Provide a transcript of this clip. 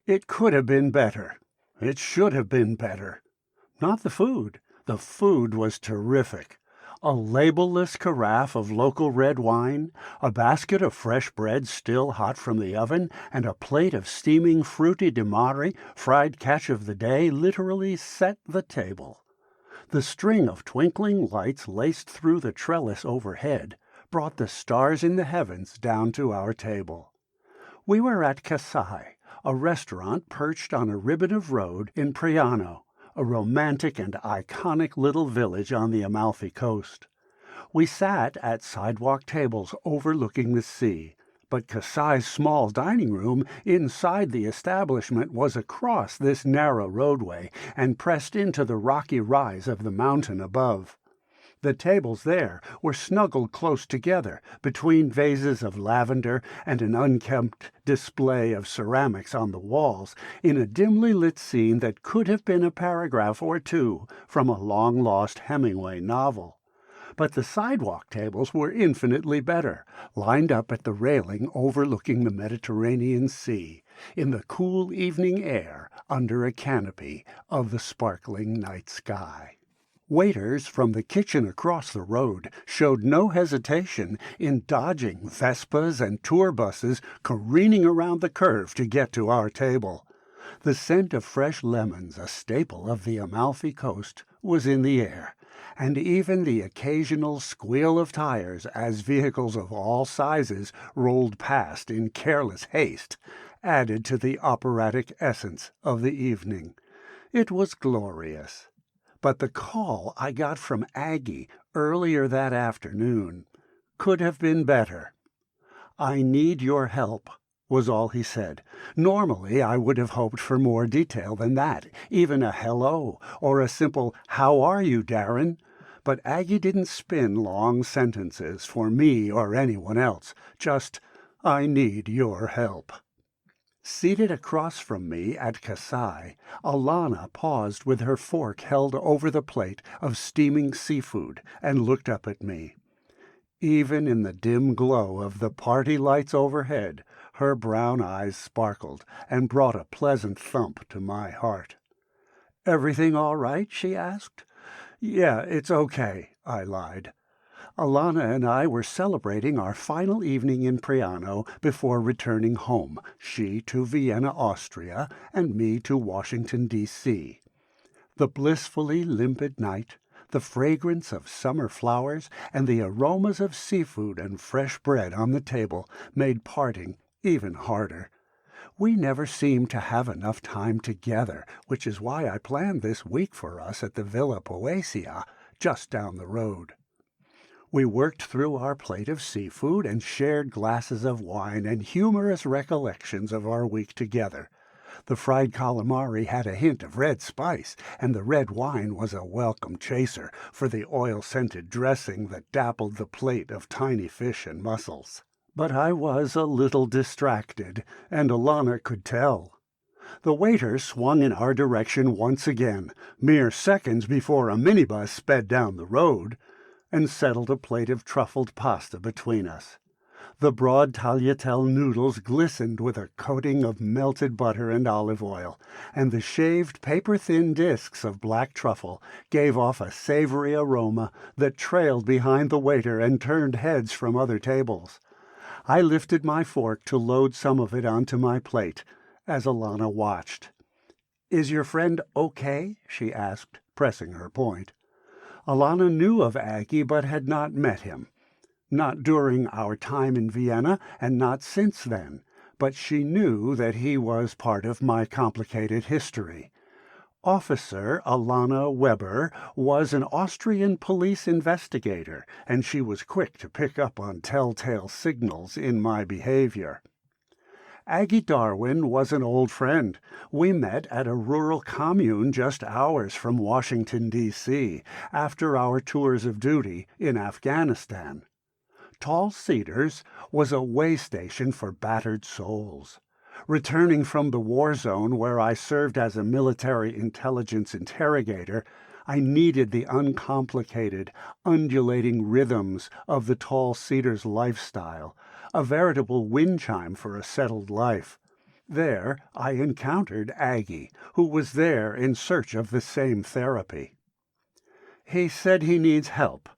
It could have been better. It should have been better. Not the food. The food was terrific. A labelless carafe of local red wine, a basket of fresh bread still hot from the oven, and a plate of steaming frutti di mare, fried catch of the day, literally set the table. The string of twinkling lights laced through the trellis overhead brought the stars in the heavens down to our table. We were at Casai, a restaurant perched on a ribbon of road in Priano, a romantic and iconic little village on the Amalfi coast. We sat at sidewalk tables overlooking the sea, but Casai's small dining room inside the establishment was across this narrow roadway and pressed into the rocky rise of the mountain above. The tables there were snuggled close together between vases of lavender and an unkempt display of ceramics on the walls in a dimly lit scene that could have been a paragraph or two from a long-lost Hemingway novel. But the sidewalk tables were infinitely better, lined up at the railing overlooking the Mediterranean Sea, in the cool evening air under a canopy of the sparkling night sky. Waiters from the kitchen across the road showed no hesitation in dodging Vespas and tour buses careening around the curve to get to our table. The scent of fresh lemons, a staple of the Amalfi coast, was in the air, and even the occasional squeal of tires as vehicles of all sizes rolled past in careless haste added to the operatic essence of the evening. It was glorious. But the call I got from Aggie earlier that afternoon could have been better. "I need your help," was all he said. Normally I would have hoped for more detail than that, even a hello, or a simple "How are you, Darren?" But Aggie didn't spin long sentences for me or anyone else, just "I need your help." Seated across from me at Casai, Alana paused with her fork held over the plate of steaming seafood and looked up at me. Even in the dim glow of the party lights overhead, her brown eyes sparkled and brought a pleasant thump to my heart. "Everything all right?" she asked. "Yeah, it's okay," I lied. Alana and I were celebrating our final evening in Priano before returning home, she to Vienna, Austria, and me to Washington, D.C. The blissfully limpid night, the fragrance of summer flowers, and the aromas of seafood and fresh bread on the table made parting even harder. We never seemed to have enough time together, which is why I planned this week for us at the Villa Poesia, just down the road. We worked through our plate of seafood and shared glasses of wine and humorous recollections of our week together. The fried calamari had a hint of red spice, and the red wine was a welcome chaser for the oil-scented dressing that dappled the plate of tiny fish and mussels. But I was a little distracted, and Alana could tell. The waiter swung in our direction once again, mere seconds before a minibus sped down the road, and settled a plate of truffled pasta between us. The broad tagliatelle noodles glistened with a coating of melted butter and olive oil, and the shaved paper-thin discs of black truffle gave off a savory aroma that trailed behind the waiter and turned heads from other tables. I lifted my fork to load some of it onto my plate, as Alana watched. "Is your friend okay?" she asked, pressing her point. Alana knew of Aggie but had not met him. Not during our time in Vienna, and not since then, but she knew that he was part of my complicated history. Officer Alana Weber was an Austrian police investigator, and she was quick to pick up on telltale signals in my behavior. Aggie Darwin was an old friend. We met at a rural commune just hours from Washington, D.C., after our tours of duty in Afghanistan. Tall Cedars was a way station for battered souls. Returning from the war zone where I served as a military intelligence interrogator, I needed the uncomplicated, undulating rhythms of the Tall Cedars lifestyle, a veritable wind chime for a settled life. There I encountered Aggie, who was there in search of the same therapy. He said he needs help,